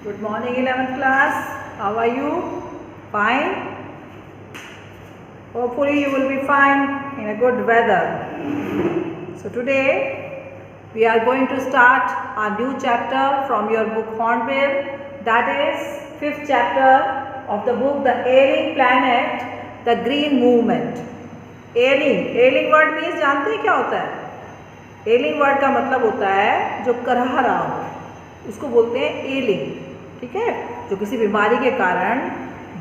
Good morning 11th class. How are you? Fine? Hopefully you will be fine in a good weather. So today we are going to start a new chapter from your book Hornbill. That is 5th chapter of the book The Ailing Planet, The Green Movement. Ailing word means जानते हैं क्या होता है? एलिंग word का मतलब होता है जो करहा रहा हो, उसको बोलते हैं एलिंग। ठीक है, जो किसी बीमारी के कारण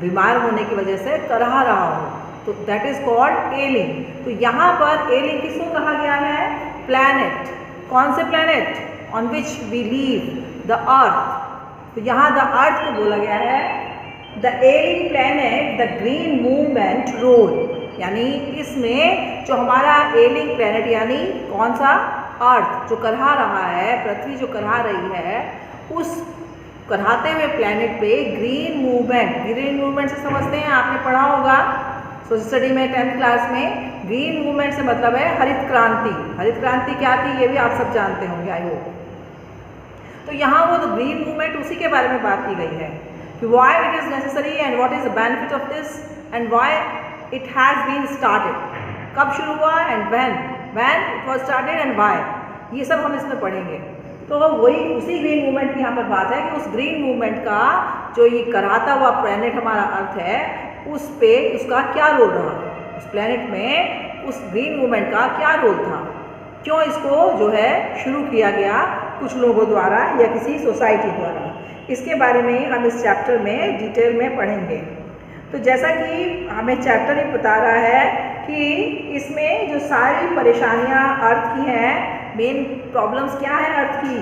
बीमार होने की वजह से करहा रहा हो, तो दैट इज कॉल्ड एलिंग। तो यहाँ पर एलिंग किसको कहा गया है? प्लैनेट। कौन से planet? On which we live, the earth. तो यहाँ द अर्थ को बोला गया है the ailing planet the green movement role. यानी इसमें जो हमारा एलिंग प्लैनेट यानी कौन सा? अर्थ, जो करहा रहा है, पृथ्वी जो करहा रही है, उस करहाते हुए प्लैनेट पे ग्रीन मूवमेंट से समझते हैं, आपने पढ़ा होगा सोशल स्टडी में 10th क्लास में। ग्रीन मूवमेंट से मतलब है हरित क्रांति। हरित क्रांति क्या थी ये भी आप सब जानते होंगे आई होप। तो यहाँ वो तो ग्रीन मूवमेंट उसी के बारे में बात की गई है कि why it is necessary and what is the benefit of this and why it has been started. कब शुरू हुआ and when it was started and why, ये सब हम इसमें पढ़ेंगे। तो वही उसी ग्रीन मूवमेंट की यहाँ पर बात है कि उस ग्रीन मूवमेंट का जो ये कराता हुआ प्लैनेट हमारा अर्थ है, उस पे उसका क्या रोल रहा, उस प्लैनेट में उस ग्रीन मूवमेंट का क्या रोल था, क्यों इसको जो है शुरू किया गया कुछ लोगों द्वारा या किसी सोसाइटी द्वारा, इसके बारे में हम इस चैप्टर में डिटेल में पढ़ेंगे। तो जैसा कि हमें चैप्टर ही बता रहा है कि इसमें जो सारी परेशानियाँ अर्थ की हैं, मेन प्रॉब्लम्स क्या है अर्थ की?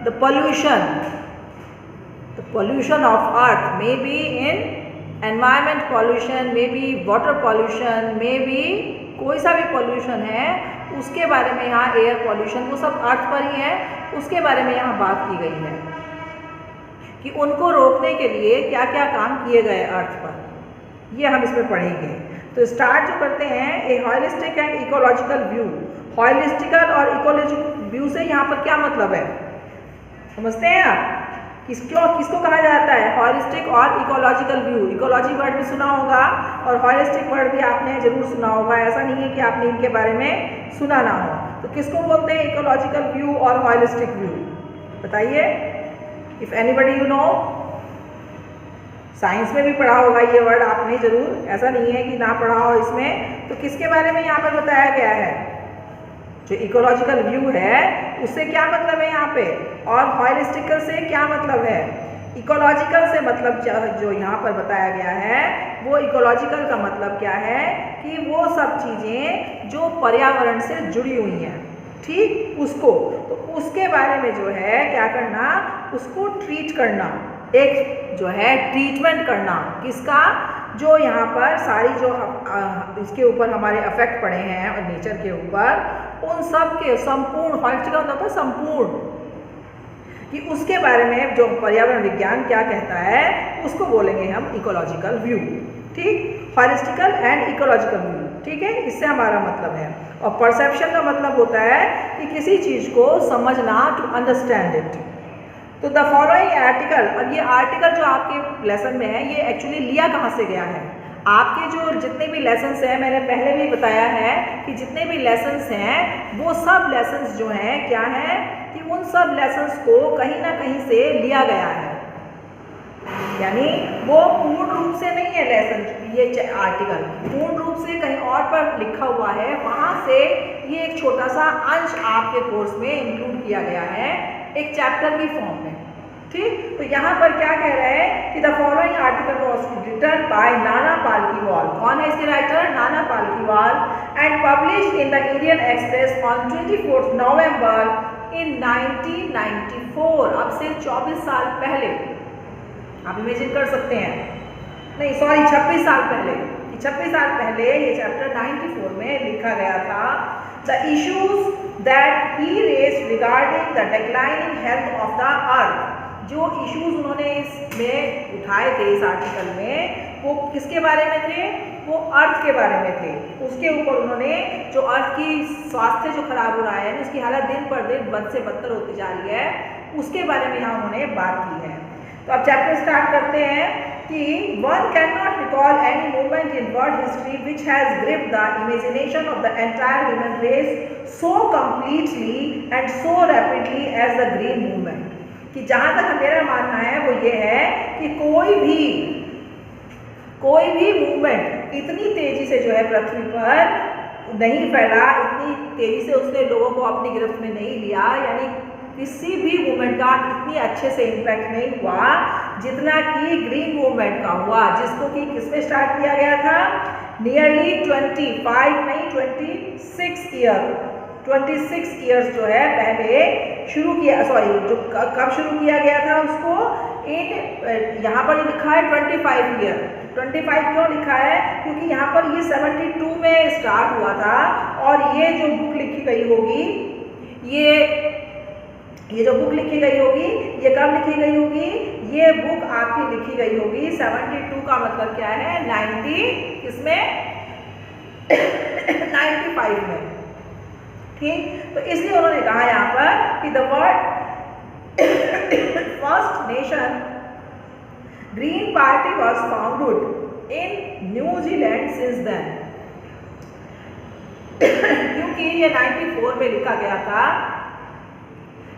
The pollution of earth may be in environment pollution, may be water pollution, may be कोई सा भी पॉल्यूशन है उसके बारे में यहाँ, एयर पॉल्यूशन, वो सब अर्थ पर ही है, उसके बारे में यहाँ बात की गई है कि उनको रोकने के लिए क्या क्या काम किए गए अर्थ पर, ये हम इसमें पढ़ेंगे। तो स्टार्ट जो करते हैं ए हॉलिस्टिक एंड इकोलॉजिकल व्यू। हॉलिस्टिकल और इकोलॉजिकल व्यू से यहाँ पर क्या मतलब है समझते हैं आप? किसको कहा जाता है? हॉलिस्टिक और इकोलॉजिकल व्यू। इकोलॉजी वर्ड भी सुना होगा और हॉलिस्टिक वर्ड भी आपने जरूर सुना होगा, ऐसा नहीं है कि आपने इनके बारे में सुना ना हो। तो किसको बोलते हैं इकोलॉजिकल व्यू और हॉलिस्टिक व्यू? बताइए, if anybody you know. Science में भी पढ़ा होगा ये वर्ड आपने जरूर, ऐसा नहीं है कि ना पढ़ा हो इसमें। तो किसके बारे में यहाँ पर बताया गया है? जो इकोलॉजिकल व्यू है उससे क्या मतलब है यहाँ पे, और हॉलिस्टिकल से क्या मतलब है? इकोलॉजिकल से मतलब जो यहाँ पर बताया गया है, वो इकोलॉजिकल का मतलब क्या है कि वो सब चीज़ें जो पर्यावरण से जुड़ी हुई हैं, ठीक, उसको, तो उसके बारे में जो है क्या करना, उसको ट्रीट करना, एक जो है ट्रीटमेंट करना। किसका? जो यहाँ पर सारी जो इसके ऊपर हमारे अफेक्ट पड़े हैं और नेचर के ऊपर, उन सब के संपूर्ण, हॉलिस्टिक होता है संपूर्ण, कि उसके बारे में जो पर्यावरण विज्ञान क्या कहता है उसको बोलेंगे हम इकोलॉजिकल व्यू। ठीक, हॉलिस्टिकल एंड इकोलॉजिकल व्यू, ठीक है, इससे हमारा मतलब है। और परसेप्शन का मतलब होता है कि किसी चीज़ को समझना, टू अंडरस्टैंड इट। तो द फॉलोइंग आर्टिकल, अब ये आर्टिकल जो आपके लेसन में है ये एक्चुअली लिया कहाँ से गया है? आपके जो जितने भी लेसन्स हैं, मैंने पहले भी बताया है कि जितने भी लेसन्स हैं वो सब लेसन्स जो हैं क्या हैं कि उन सब लेसन्स को कहीं ना कहीं से लिया गया है, यानी वो पूर्ण रूप से नहीं है लेसन, ये आर्टिकल पूर्ण रूप से कहीं और पर लिखा हुआ है, वहाँ से ये एक छोटा सा अंश आपके कोर्स में इंक्लूड किया गया है एक चैप्टर की फॉर्म में। ठीक, तो यहाँ पर क्या कह रहे हैं कि the following article was written by Nana Palkhivala. कौन है इसके writer? Nana Palkhivala, and publish in the Indian Express on 24 November in 1994। अब से 24 साल पहले, आप इमेजिन कर सकते हैं, नहीं सॉरी 26 साल पहले, 26 साल पहले ये चैप्टर 94 में लिखा गया था। The issues that he raised regarding the declining health of the earth, जो इश्यूज उन्होंने इसमें उठाए थे इस आर्टिकल में, वो किसके बारे में थे? वो अर्थ के बारे में थे। उसके ऊपर उन्होंने जो अर्थ की स्वास्थ्य जो खराब हो रहा है, उसकी हालत दिन पर दिन बद से बदतर होती जा रही है, उसके बारे में यहाँ उन्होंने बात की है। तो अब चैप्टर स्टार्ट करते हैं कि one cannot recall any movement in world history which has gripped the imagination of the entire human race so completely and so rapidly as the green movement। कि जहाँ तक मेरा मानना है वो ये है कि कोई भी मूवमेंट इतनी तेजी से जो है पृथ्वी पर नहीं फैला, इतनी तेजी से उसने लोगों को अपनी गिरफ्त में नहीं लिया, यानी किसी भी मूवमेंट का इतनी अच्छे से इम्पैक्ट नहीं हुआ जितना कि ग्रीन मूवमेंट का हुआ, जिसको कि किसमें स्टार्ट किया गया था, नियरली 25 नहीं 26 ईयर्स जो है पहले शुरू किया, सॉरी जो कब शुरू किया गया था उसको, इन यहाँ पर लिखा है 25 ईयर। 25 क्यों लिखा है? क्योंकि यहाँ पर ये 72 में स्टार्ट हुआ था और ये जो बुक लिखी गई होगी, ये जो बुक लिखी गई होगी ये कब लिखी गई होगी? ये बुक आपकी लिखी गई होगी 72 का मतलब क्या है? 90 किसमें 95 में। ठीक, तो इसलिए उन्होंने कहा यहाँ पर कि the world first nation green party was founded in New Zealand since then. क्योंकि ये 94 में लिखा गया था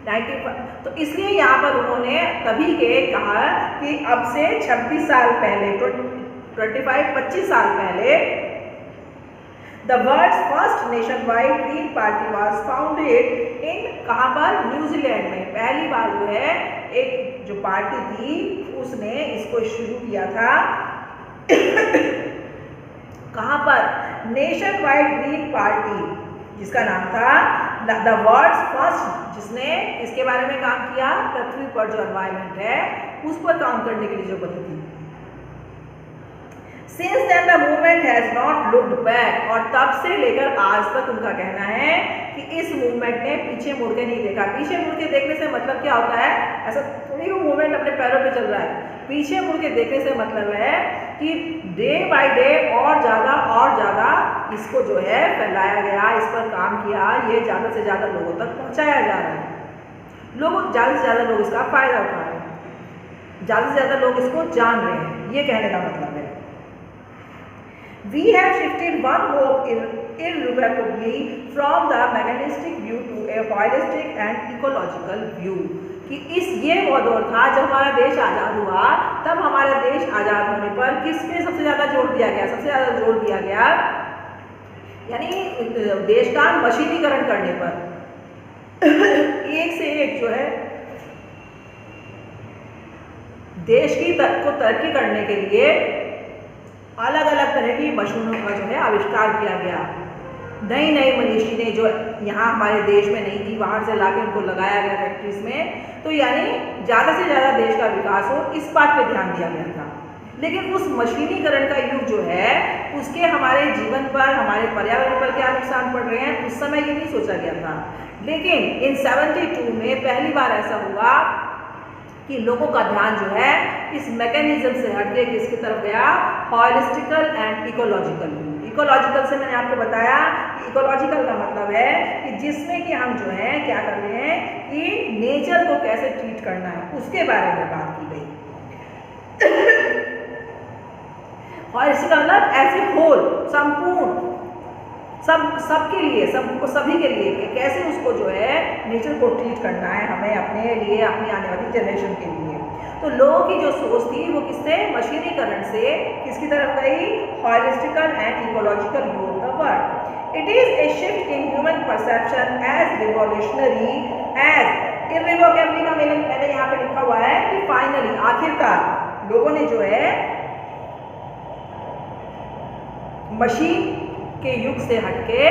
95, तो इसलिए यहाँ पर उन्होंने तभी के कहा कि अब से 26 साल पहले 25 साल पहले the world's first nationwide green party was founded in, कहाँ पर? न्यूजीलैंड में पहली बार जो है एक जो पार्टी थी उसने इसको शुरू किया था कहाँ पर? नेशन वाइड ग्रीन पार्टी, जिसका नाम था द वर्ल्ड्स फर्स्ट, जिसने इसके बारे में काम किया, पृथ्वी पर जो एनवायरमेंट है उस पर काम करने के लिए जो बनी थी। Since then the movement has not looked back, और तब से लेकर आज तक उनका कहना है कि इस मूवमेंट ने पीछे मुड़ के नहीं देखा। पीछे मुड़ के देखने से मतलब क्या होता है? ऐसा थोड़ी वो मूवमेंट अपने पैरों पे चल रहा है। पीछे मुड़ के देखने से मतलब है कि डे बाय डे और ज़्यादा इसको जो है फैलाया गया, इस पर काम किया, ये ज़्यादा से ज़्यादा लोगों तक पहुँचाया जा रहा है। ज़्यादा से ज़्यादा लोग इसका फ़ायदा उठा रहे हैं, ज़्यादा से ज़्यादा लोग इसको जान रहे हैं, ये कहने का मतलब है। We have shifted one hope irrevocably from the mechanistic view to a holistic and ecological view। कि ये वो दौर था जब हमारा देश आज़ाद हुआ, तब हमारा देश आज़ाद होने पर किस पे सबसे ज़्यादा जोर दिया गया? सबसे ज़्यादा जोर दिया गया यानी देश का मशीनीकरण करने पर। एक से एक जो है देश की को तरक्की करने के लिए अलग अलग तरह की मशीनों का जो है आविष्कार किया गया। नई मशीनें जो यहाँ हमारे देश में नहीं थी, बाहर से लाके उनको लगाया गया फैक्ट्रीज में। तो यानी ज़्यादा से ज़्यादा देश का विकास हो, इस बात पे ध्यान दिया गया था। लेकिन उस मशीनीकरण का युग जो है उसके हमारे जीवन पर, हमारे पर्यावरण पर क्या नुकसान पड़ रहे हैं, उस समय ये नहीं सोचा गया था। लेकिन इन 72 में पहली बार ऐसा हुआ कि लोगों का ध्यान जो है इस मैकेनिज्म से हटके किसकी तरफ गया? हॉलिस्टिकल एंड इकोलॉजिकल। इकोलॉजिकल से मैंने आपको बताया कि इकोलॉजिकल का मतलब है कि जिसमें कि हम जो है क्या कर रहे हैं कि नेचर को कैसे ट्रीट करना है, उसके बारे में बात की गई। हॉलिस्टिकल मतलब ऐसे होल, संपूर्ण, सबके लिए, सभी के लिए कि कैसे उसको जो है नेचर को ट्रीट करना है हमें, अपने लिए, अपनी आने वाली जनरेशन के लिए। तो लोगों की जो सोच थी वो किससे? मशीनीकरण से किसकी तरफ गई? Holistical and ecological view of the world. It is a shift in human perception as revolutionary as irrevocably का मैंने यहाँ पे लिखा हुआ है कि फाइनली, आखिरकार लोगों ने जो है मशीन के युग से हटके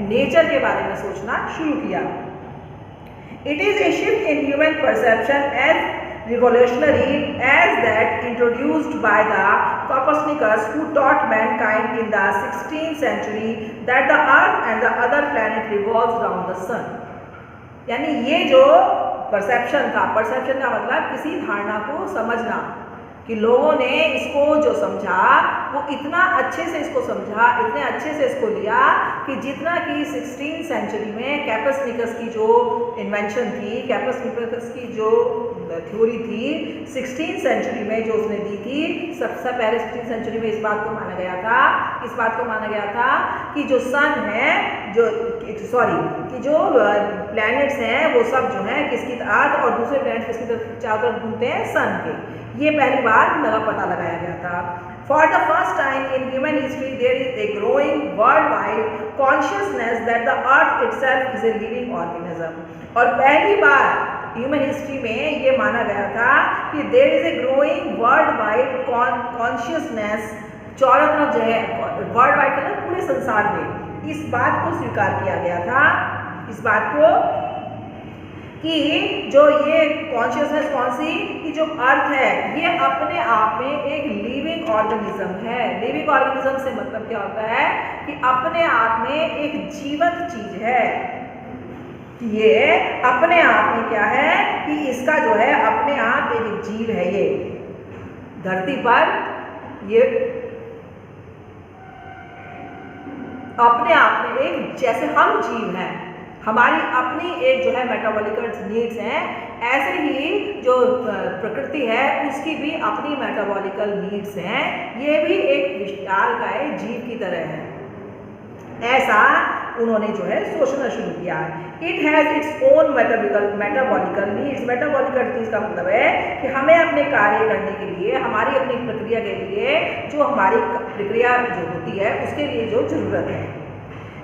नेचर के बारे में सोचना शुरू किया। It is a shift in human perception as revolutionary as that introduced by the Copernicus, who taught mankind in the 16th century that the earth and the other planet revolves around the sun। यानी ये जो perception था, perception का मतलब किसी धारणा को समझना, कि लोगों ने इसको जो समझा वो इतना अच्छे से इसको समझा, इतने अच्छे से इसको लिया कि जितना कि 16th सेंचुरी में कैपसनिकस की जो इन्वेंशन थी, कैपसनिकस की जो थ्योरी थी 16th सेंचुरी में जो उसने दी थी, सबसे पहले 16th सेंचुरी में इस बात को माना गया था कि जो सन है, कि जो प्लैनेट्स हैं वो सब जो है किसकी अर्थ और दूसरे प्लैनेट्स किसकी तरफ चारों तरफ घूमते हैं, सन के। ये पहली बार पता लगाया गया था। For the first time in human history, there is a growing worldwide consciousness that the earth itself is a living organism। और पहली बार ह्यूमन हिस्ट्री में ये माना गया था कि there is a growing worldwide consciousness, चारों तरफ जो है वर्ल्ड वाइड का पूरे संसार में इस बात को स्वीकार किया गया था, इस बात को कि जो ये कॉन्शियसनेस कौन सी, कि जो अर्थ है ये अपने आप में एक लिविंग ऑर्गेनिज्म है। लिविंग ऑर्गेनिज्म से मतलब क्या होता है कि अपने आप में एक जीवंत चीज है, कि ये अपने आप में क्या है कि इसका जो है अपने आप एक जीव है। ये धरती पर ये अपने आप में एक, जैसे हम जीव हैं, हमारी अपनी एक जो है मेटाबॉलिकल नीड्स हैं, ऐसे ही जो प्रकृति है उसकी भी अपनी मेटाबॉलिकल नीड्स हैं। ये भी एक विशालकाय जीव की तरह है, ऐसा उन्होंने जो है सोचना शुरू किया। It has its own metabolical needs. Metabolical needs का मतलब है कि हमें अपने कार्य करने के लिए, हमारी अपनी प्रक्रिया के लिए, जो हमारी प्रक्रिया जो होती है उसके लिए जो जरूरत है,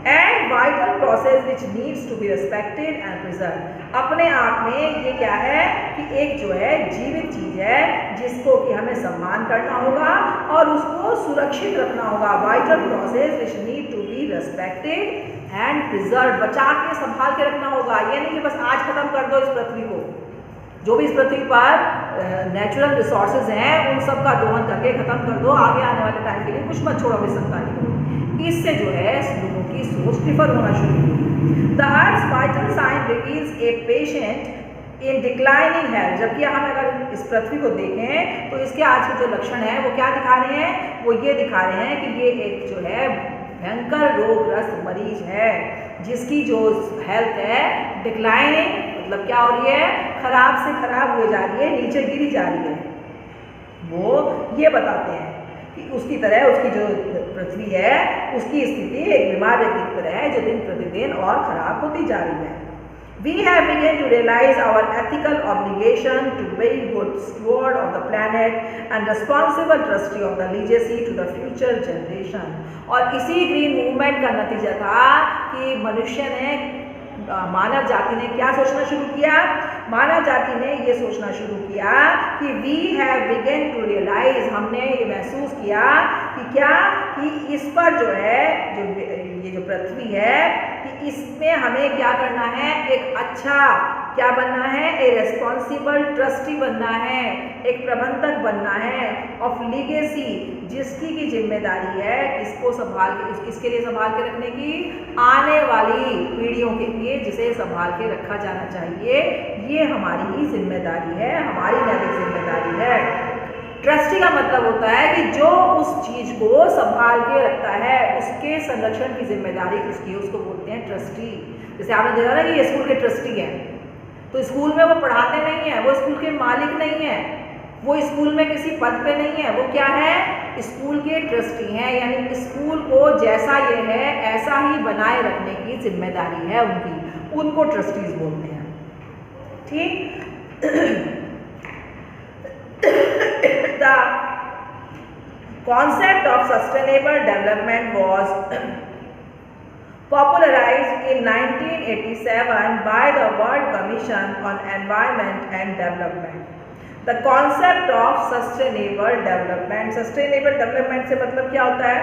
and vital process which needs to be respected and preserve. अपने आप में ये क्या है कि एक जो है जीवित चीज है जिसको कि हमें सम्मान करना होगा और उसको सुरक्षित रखना होगा। Vital process which need to be respected and preserve, बचा के संभाल के रखना होगा। ये नहीं कि बस आज खत्म कर दो इस पृथ्वी को, जो भी इस पृथ्वी पर नेचुरल रिसोर्सेज हैं उन सब का दोहन करके खत्म कर दो, आगे आने वाले टाइम के लिए कुछ मत छोड़ो, भी संतानी करो। इससे जो है लोगों की सोच डिफर होना शुरू हुई। The earth's vital sign reveals a patient in declining health. जबकि हम अगर इस पृथ्वी को देखें तो इसके आज के जो लक्षण हैं वो क्या दिखा रहे हैं, वो ये दिखा रहे हैं कि ये एक जो है भयंकर रोगग्रस्त मरीज है जिसकी जो हेल्थ है डिक्लाइनिंग, मतलब क्या हो रही है, खराब से खराब हो जा रही है, नीचे गिरी जा रही है। वो ये बताते हैं कि उसकी तरह उसकी जो पृथ्वी है उसकी स्थिति एक बीमार व्यक्ति की तरह है जो दिन प्रतिदिन और खराब होती जा रही है। We have begun to realize our ethical obligation to be good steward of the planet and responsible trustee of the legacy to the future generation। और इसी ग्रीन मूवमेंट का नतीजा था कि मनुष्य ने, मानव जाति ने क्या सोचना शुरू किया, मानव जाति ने ये सोचना शुरू किया कि we have begun to realise, हमने ये महसूस किया कि क्या, कि इस पर जो है ये जो पृथ्वी है कि इसमें हमें क्या करना है, एक अच्छा क्या बनना है, ए रेस्पॉन्सिबल ट्रस्टी बनना है, एक प्रबंधक बनना है ऑफ लीगेसी, जिसकी की जिम्मेदारी है किसको संभाल के, किसके लिए संभाल के रखने की, आने वाली पीढ़ियों के लिए जिसे संभाल के रखा जाना चाहिए। ये हमारी ही जिम्मेदारी है, हमारी नैतिक जिम्मेदारी है। ट्रस्टी का मतलब होता है कि जो उस चीज को संभाल के रखता है उसके संरक्षण की जिम्मेदारी किसकी है, उसको बोलते हैं ट्रस्टी। जैसे आपने देखा ना कि ये स्कूल के ट्रस्टी हैं, तो स्कूल में वो पढ़ाते नहीं हैं, वो स्कूल के मालिक नहीं हैं, वो स्कूल में किसी पद पे नहीं है, वो क्या है, स्कूल के ट्रस्टी हैं। यानी स्कूल को जैसा ये है ऐसा ही बनाए रखने की जिम्मेदारी है उनकी, उनको ट्रस्टीज बोलते हैं। ठीक। The concept of sustainable development was popularized in 1987 by the World Commission on Environment and Development। The concept of sustainable development, sustainable development से मतलब क्या होता है,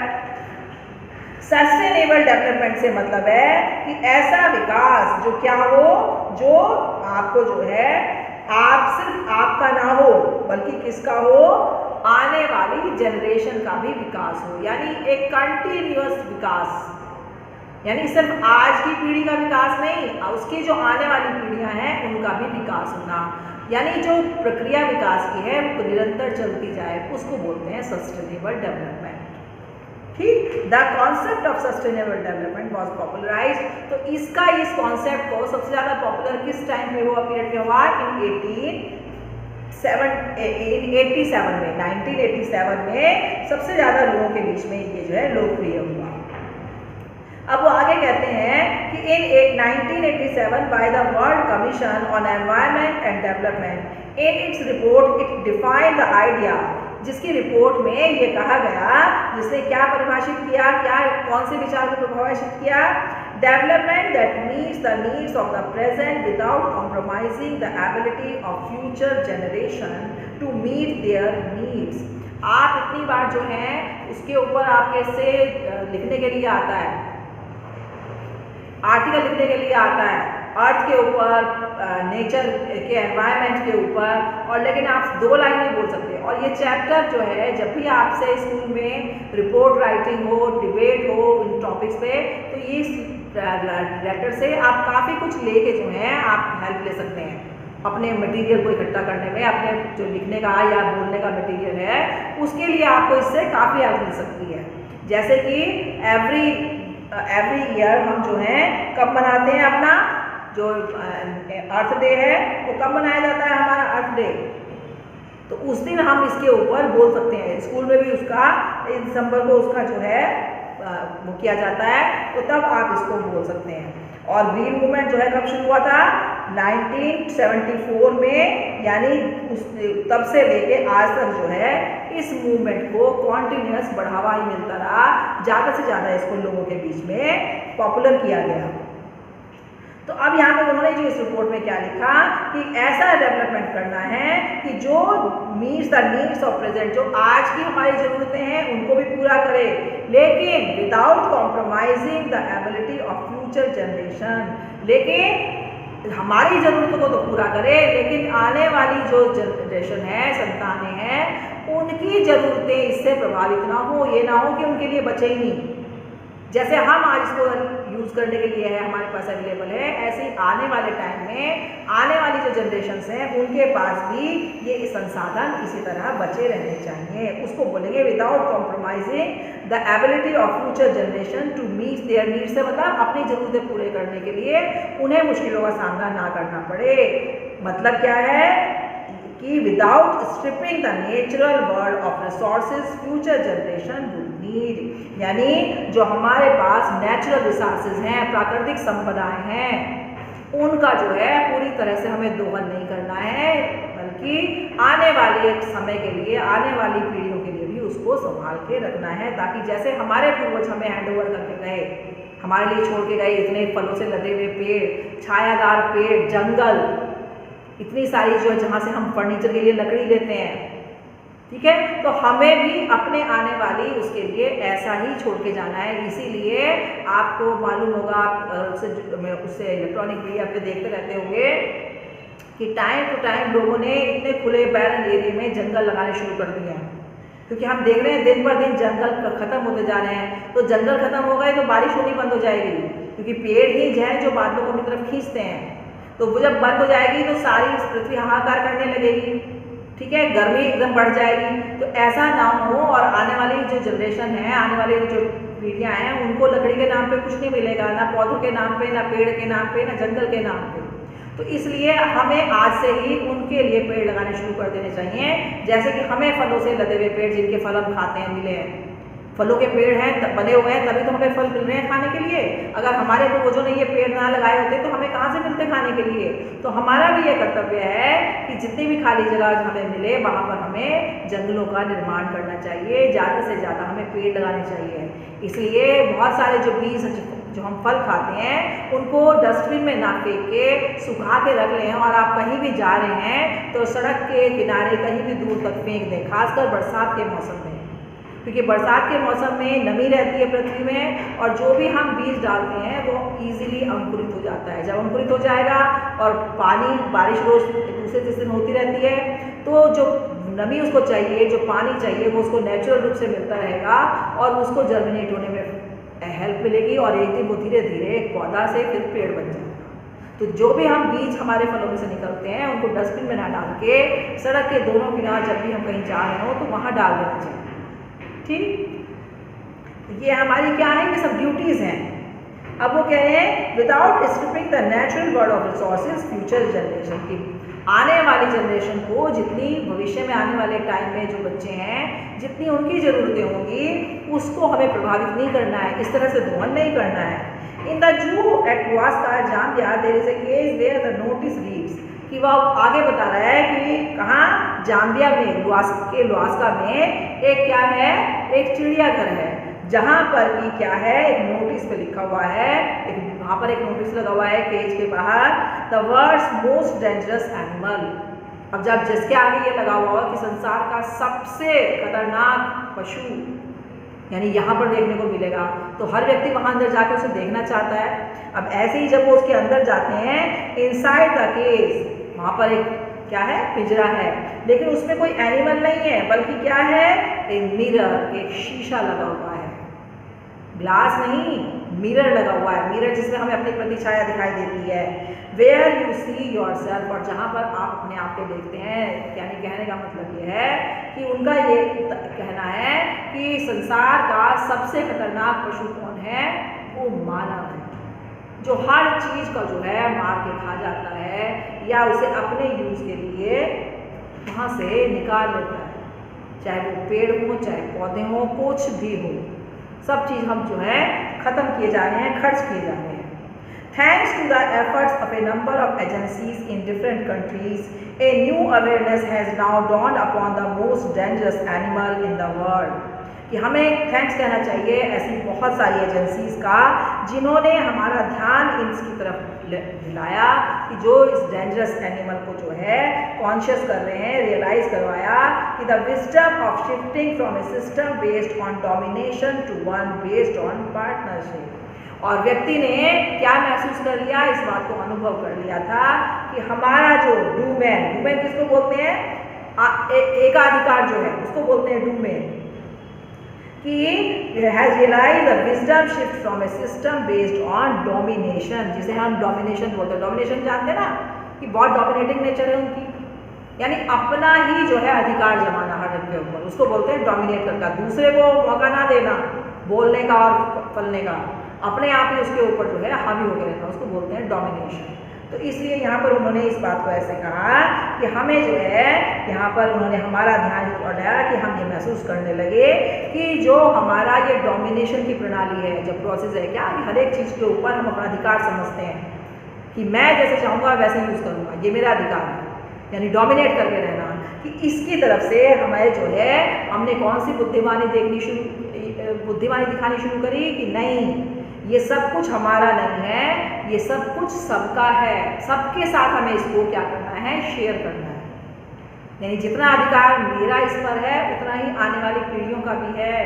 सस्टेनेबल डेवलपमेंट से मतलब है कि ऐसा विकास जो क्या हो, जो आपको जो है आप सिर्फ आपका ना हो बल्कि किसका हो, आने वाली जनरेशन का भी विकास हो। यानी एक कंटिन्यूअस विकास, यानी सिर्फ आज की पीढ़ी का विकास नहीं, उसकी जो आने वाली पीढ़ियां हैं उनका भी विकास होना। यानी जो प्रक्रिया विकास की है वो निरंतर चलती जाए, उसको बोलते हैं सस्टेनेबल डेवलपमेंट। ठीक। The concept of sustainable development was popularise, तो इसका इस कॉन्सेप्ट को सबसे ज़्यादा पॉपुलर किस टाइम पे हुआ, पीरियड में हुआ, इन 1987 में 1987 में सबसे ज़्यादा लोगों के बीच में ये जो है लोकप्रिय हुआ। अब वो आगे कहते हैं कि इन 1987 by the world commission on environment and development in its report it defined the idea, जिसकी रिपोर्ट में ये कहा गया, जिसने क्या परिभाषित किया, क्या कौन से विचार को परिभाषित किया, development that meets the needs of the present without compromising the ability of future generation to meet their needs. आप इतनी बार जो है उसके ऊपर आपके से लिखने के लिए आता है, आर्टिकल लिखने के लिए आता है, अर्थ के ऊपर, नेचर के एनवायरनमेंट के ऊपर, और लेकिन आप 2 लाइन नहीं बोल सकते। और ये चैप्टर जो है जब भी आपसे स्कूल में रिपोर्ट राइटिंग हो, डिबेट हो इन टॉपिक्स पे, तो ये लेटर से आप काफ़ी कुछ लेके जो है आप हेल्प ले सकते हैं अपने मटेरियल को इकट्ठा करने में, अपने जो लिखने का या बोलने का मटेरियल है उसके लिए आपको इससे काफ़ी हेल्प मिल सकती है। जैसे कि एवरी ईयर हम जो है कब मनाते हैं, अपना जो अर्थ डे है वो कब मनाया जाता है, हमारा अर्थ डे, तो उस दिन हम इसके ऊपर बोल सकते हैं। स्कूल में भी उसका 1 दिसंबर को उसका जो है वो किया जाता है, तो तब आप इसको बोल सकते हैं। और ग्रीन मूवमेंट जो है कब शुरू हुआ था, 1974 में, यानी उस तब से लेके आज तक जो है इस मूवमेंट को कॉन्टिन्यूस बढ़ावा ही मिलता रहा, ज़्यादा से ज़्यादा इसको लोगों के बीच में पॉपुलर किया गया। तो अब यहाँ पे उन्होंने जो इस रिपोर्ट में क्या लिखा कि ऐसा डेवलपमेंट करना है कि जो meets the needs of present, जो आज की हमारी ज़रूरतें हैं उनको भी पूरा करे, लेकिन without compromising the ability of future generation, लेकिन हमारी ज़रूरतों को तो पूरा करे, लेकिन आने वाली जो जनरेशन है, संतानें हैं, उनकी ज़रूरतें इससे प्रभावित ना हो। ये ना हो कि उनके लिए बचे ही नहीं, जैसे हम आज इसको यूज़ करने के लिए है, हमारे पास अवेलेबल है, ऐसे ही आने वाले टाइम में आने वाली जो जनरेशन्स हैं उनके पास भी ये संसाधन इसी तरह बचे रहने चाहिए। उसको बोलेंगे without compromising the ability of future generation to meet their needs, से मतलब अपनी ज़रूरतें पूरे करने के लिए उन्हें मुश्किलों का सामना ना करना पड़े। मतलब क्या है कि without stripping the natural world of resources future generation would need, यानी जो हमारे पास नेचुरल रिसोर्सेज हैं, प्राकृतिक संपदाएं हैं, उनका जो है पूरी तरह से हमें दोहन नहीं करना है, बल्कि आने वाले समय के लिए, आने वाली पीढ़ियों के लिए भी उसको संभाल के रखना है, ताकि जैसे हमारे पूर्वज हमें हैंड ओवर करके गए, हमारे लिए छोड़ के गए इतने फलों से लदे हुए पेड़, छायादार पेड़, जंगल, इतनी सारी जो है जहाँ से हम फर्नीचर के लिए लकड़ी लेते हैं, ठीक है, तो हमें भी अपने आने वाली उसके लिए ऐसा ही छोड़ के जाना है। इसीलिए आपको मालूम होगा, आप उससे इलेक्ट्रॉनिक मीडिया पे देखते रहते होंगे कि टाइम टू टाइम लोगों ने इतने खुले बैरन एरिया में जंगल लगाने शुरू कर दिए हैं, क्योंकि हम देख रहे हैं दिन पर दिन जंगल खत्म होते जा रहे हैं। तो जंगल खत्म हो गए तो बारिश होनी बंद हो जाएगी, क्योंकि पेड़ ही जो है जो बादलों को अपनी तरफ खींचते हैं, तो वो जब बंद हो जाएगी तो सारी पृथ्वी हाहाकार करने लगेगी, ठीक है, गर्मी एकदम बढ़ जाएगी। तो ऐसा ना हो और आने वाली जो जनरेशन है, आने वाली जो पीढ़ियाँ हैं, उनको लकड़ी के नाम पे कुछ नहीं मिलेगा, ना पौधों के नाम पे, ना पेड़ के नाम पे, ना जंगल के नाम पे। तो इसलिए हमें आज से ही उनके लिए पेड़ लगाने शुरू कर देने चाहिए, जैसे कि हमें फलों से लदे हुए पेड़ जिनके फल हम खाते हैं मिले हैं, फलों के पेड़ हैं बने हुए हैं, तभी तो हमें फल मिल रहे हैं खाने के लिए। अगर हमारे पूर्वजों ने ये पेड़ ना लगाए होते तो हमें कहाँ से मिलते खाने के लिए। तो हमारा भी ये कर्तव्य है कि जितनी भी खाली जगह हमें मिले वहाँ पर हमें जंगलों का निर्माण करना चाहिए, ज़्यादा से ज़्यादा हमें पेड़ लगाने चाहिए। इसलिए बहुत सारे जो बीज जो हम फल खाते हैं उनको डस्टबिन में ना फेंक के सुखा के रख लें, और आप कहीं भी जा रहे हैं तो सड़क के किनारे कहीं भी दूर तक फेंक दें, खासकर बरसात के मौसम में, क्योंकि बरसात के मौसम में नमी रहती है पृथ्वी में, और जो भी हम बीज डालते हैं वो इजीली अंकुरित हो जाता है। जब अंकुरित हो जाएगा और बारिश रोज दूसरे तीसरे दिन होती रहती है, तो जो नमी उसको चाहिए, जो पानी चाहिए, वो उसको नेचुरल रूप से मिलता रहेगा और उसको जर्मिनेट होने में हेल्प मिलेगी, और एक दिन वो धीरे धीरे एक पौधा से फिर पेड़ बन जाएगा। तो जो भी हम बीज हमारे फलों में से निकलते हैं उनको डस्टबिन में ना डाल के सड़क के दोनों किनारे जब भी हम कहीं जा रहे हो तो वहाँ डाल देना चाहिए, ठीक। ये हमारी क्या है, ये सब ड्यूटीज़ हैं। अब वो कह रहे हैं without stripping the natural world of resources future generation की, आने वाली जनरेशन को जितनी भविष्य में आने वाले टाइम में जो बच्चे हैं जितनी उनकी ज़रूरतें होंगी उसको हमें प्रभावित नहीं करना है, इस तरह से दोहन नहीं करना है। In the zoo at Lusaka Zambia there is a case where the notice reads, कि वह आगे बता रहा है कि कहाँ जाम्बिया में लुआस्का में एक क्या है, एक चिड़ियाघर है जहाँ पर कि क्या है, एक नोटिस पे लिखा हुआ है, एक वहाँ पर एक नोटिस लगा हुआ है केज के बाहर, the world's most dangerous animal. अब जब जिसके आगे ये लगा हुआ कि संसार का सबसे खतरनाक पशु यानी यहाँ पर देखने को मिलेगा, तो हर व्यक्ति वहाँ अंदर जाकर उसे देखना चाहता है। अब ऐसे ही जब वो उसके अंदर जाते हैं, इनसाइड द केज, वहाँ पर एक क्या है, पिंजरा है, लेकिन उसमें कोई एनिमल नहीं है, बल्कि क्या है, एक मिरर, एक शीशा लगा हुआ है, ग्लास नहीं, मिरर लगा हुआ है, मिरर जिसमें हमें अपनी प्रतिछाया दिखाई देती है। Where you see yourself, और जहाँ पर आप अपने आप को देखते हैं, यानी कहने का मतलब ये है कि उनका ये कहना है कि संसार का सबसे खतरनाक पशु कौन है, वो मानव है, जो हर चीज़ का जो है मार के खा जाता है या उसे अपने यूज़ के लिए वहाँ से निकाल लेता है, चाहे वो पेड़ हो, चाहे पौधे हो, कुछ भी हो, सब चीज़ हम जो है ख़त्म किए जा रहे हैं, खर्च किए जा रहे हैं। Thanks to the efforts of a number of agencies in different countries, a new awareness has now dawned upon the most dangerous animal in the world. कि हमें थैंक्स कहना चाहिए ऐसी बहुत सारी एजेंसीज का जिन्होंने हमारा ध्यान इसकी तरफ दिलाया कि जो इस डेंजरस एनिमल को जो है कॉन्शियस कर रहे हैं, रियलाइज करवाया कि the wisdom of shifting from a system based on domination to one based on partnership. और व्यक्ति ने क्या महसूस कर लिया, इस बात को अनुभव कर लिया था कि हमारा जो डूमेन किसको बोलते हैं, एकाधिकार जो है उसको बोलते हैं डूमेन, कि has realise the wisdom shift from a system based on domination, जिसे हम डोमिनेशन बोलते हैं। डोमिनेशन जानते हैं ना कि बहुत डोमिनेटिंग नेचर है उनकी, यानी अपना ही जो है अधिकार जमाना हर एक के ऊपर, उसको बोलते हैं डोमिनेट करना, दूसरे को मौका ना देना बोलने का और फलने का, अपने आप ही उसके ऊपर जो है हावी होकर रहना, उसको बोलते हैं डोमिनेशन। तो इसलिए यहाँ पर उन्होंने इस बात को ऐसे कहा कि हमें जो है यहाँ पर उन्होंने हमारा ध्यान बढ़ाया कि हम ये महसूस करने लगे कि जो हमारा ये डोमिनेशन की प्रणाली है, जब प्रोसेस है क्या, हर एक चीज़ के ऊपर हम अपना अधिकार समझते हैं कि मैं जैसे चाहूँगा वैसे यूज़ करूँगा, ये मेरा अधिकार है, यानी डोमिनेट करके रहना, कि इसकी तरफ से हमारे जो है हमने कौन सी बुद्धिमानी दिखानी शुरू करी कि नहीं, ये सब कुछ हमारा नहीं है, ये सब कुछ सबका है, सबके साथ हमें इसको क्या करना है, शेयर करना है। यानी जितना अधिकार मेरा इस पर है उतना ही आने वाली पीढ़ियों का भी है,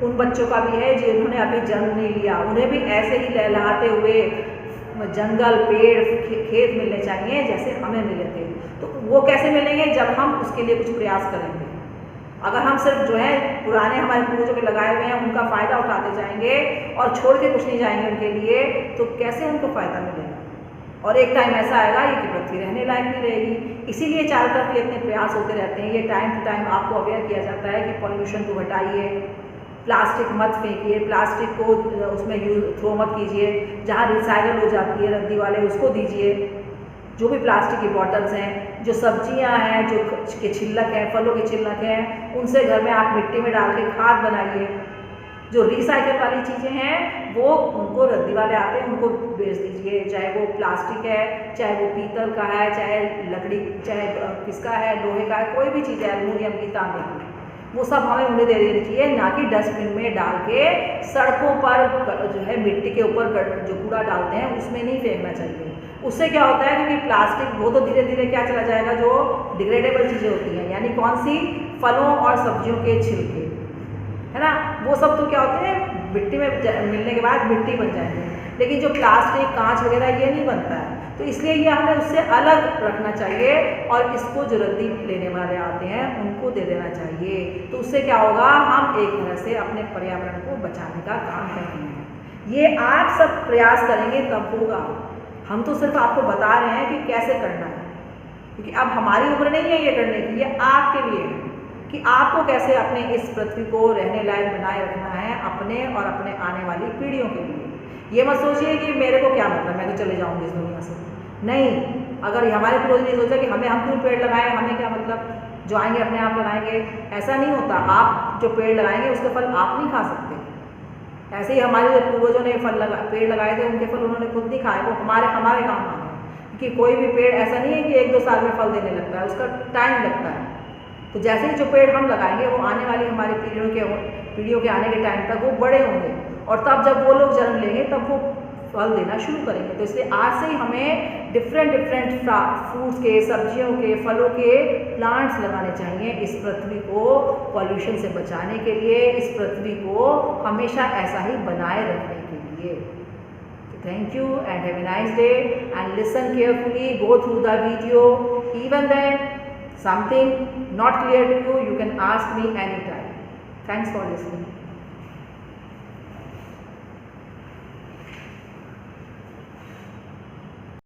उन बच्चों का भी है जिन्होंने अभी जन्म नहीं लिया, उन्हें भी ऐसे ही लहलहाते हुए जंगल, पेड़, खेत मिलने चाहिए जैसे हमें मिले थे। तो वो कैसे मिलेंगे, जब हम उसके लिए कुछ प्रयास करेंगे। अगर हम सिर्फ जो है पुराने हमारे पूर्वजों के लगाए हुए हैं उनका फ़ायदा उठाते जाएंगे और छोड़ के कुछ नहीं जाएंगे उनके लिए, तो कैसे उनको फ़ायदा मिलेगा। और एक टाइम ऐसा आएगा ये कि पृथ्वी रहने लायक नहीं रहेगी। इसीलिए चारों तरफ ये इतने प्रयास होते रहते हैं, ये टाइम टू टाइम आपको अवेयर किया जाता है कि पॉल्यूशन को घटाइए, प्लास्टिक मत फेंकिए, प्लास्टिक को उसमें थ्रो मत कीजिए, जहाँ रिसाइकल हो जाती है रद्दी वाले उसको दीजिए, जो भी प्लास्टिक की बॉटल्स हैं, जो सब्जियां हैं, जो के छिलक हैं, फलों के छिलक हैं, उनसे घर में आप मिट्टी में डाल के खाद बनाइए। जो रिसाइकल वाली चीज़ें हैं वो उनको रद्दी वाले आते हैं उनको बेच दीजिए, चाहे वो प्लास्टिक है, चाहे वो पीतल का है, चाहे लकड़ी, चाहे किसका है, लोहे का है, कोई भी चीज़ है, एल्युमिनियम की, तांबे की, वो सब हमें उन्हें दे देनी चाहिए, ना कि डस्टबिन में डाल के सड़कों पर जो है मिट्टी के ऊपर जो कूड़ा डालते हैं उसमें नहीं फेंकना चाहिए। उससे क्या होता है, क्योंकि प्लास्टिक वो तो धीरे धीरे क्या चला जाएगा, जो डिग्रेडेबल चीज़ें होती हैं, यानी कौन सी, फलों और सब्जियों के छिलके, है ना, वो सब तो क्या होते हैं मिट्टी में मिलने के बाद मिट्टी बन जाएंगे, लेकिन जो प्लास्टिक, कांच वगैरह ये नहीं बनता है। तो इसलिए ये हमें उससे अलग रखना चाहिए और इसको जो रद्दी लेने वाले आते हैं उनको दे देना चाहिए। तो उससे क्या होगा, हम एक तरह से अपने पर्यावरण को बचाने का काम कर रहे हैं। ये आप सब प्रयास करेंगे तब होगा, हम तो सिर्फ आपको बता रहे हैं कि कैसे करना है, क्योंकि अब हमारी उम्र नहीं है ये करने की, ये आपके लिए है कि आपको कैसे अपने इस पृथ्वी को रहने लायक बनाए रखना है अपने और अपने आने वाली पीढ़ियों के लिए। ये मत सोचिए कि मेरे को क्या मतलब, मैं तो चले जाऊंगी इस दुनिया से। नहीं, अगर हमारे पूर्वज ने सोचा कि हम क्यों पेड़ लगाएं, हमें क्या मतलब, जो आएंगे अपने आप लगाएंगे, ऐसा नहीं होता। आप जो पेड़ लगाएंगे उसके फल आप नहीं खा सकते। ऐसे ही हमारे जो पूर्वजों ने पेड़ लगाए थे, उनके फल उन्होंने खुद नहीं खाए, वो हमारे काम आए। क्योंकि कोई भी पेड़ ऐसा नहीं है कि 1-2 साल में फल देने लगता है, उसका टाइम लगता है। तो जैसे ही जो पेड़ हम लगाएंगे वो आने वाली हमारी पीढ़ियों के आने के टाइम तक वो बड़े होंगे, और तब जब वो लोग जन्म लेंगे तब वो फल देना शुरू करेंगे। तो इसलिए आज से ही हमें डिफरेंट फ्रूट्स के, सब्जियों के, फलों के प्लांट्स लगाने चाहिए इस पृथ्वी को पॉल्यूशन से बचाने के लिए, इस पृथ्वी को हमेशा ऐसा ही बनाए रखने के लिए। Thank you and have a nice day, and listen carefully, go through the video. Even then something not clear to you, you can ask me anytime. Thanks for listening.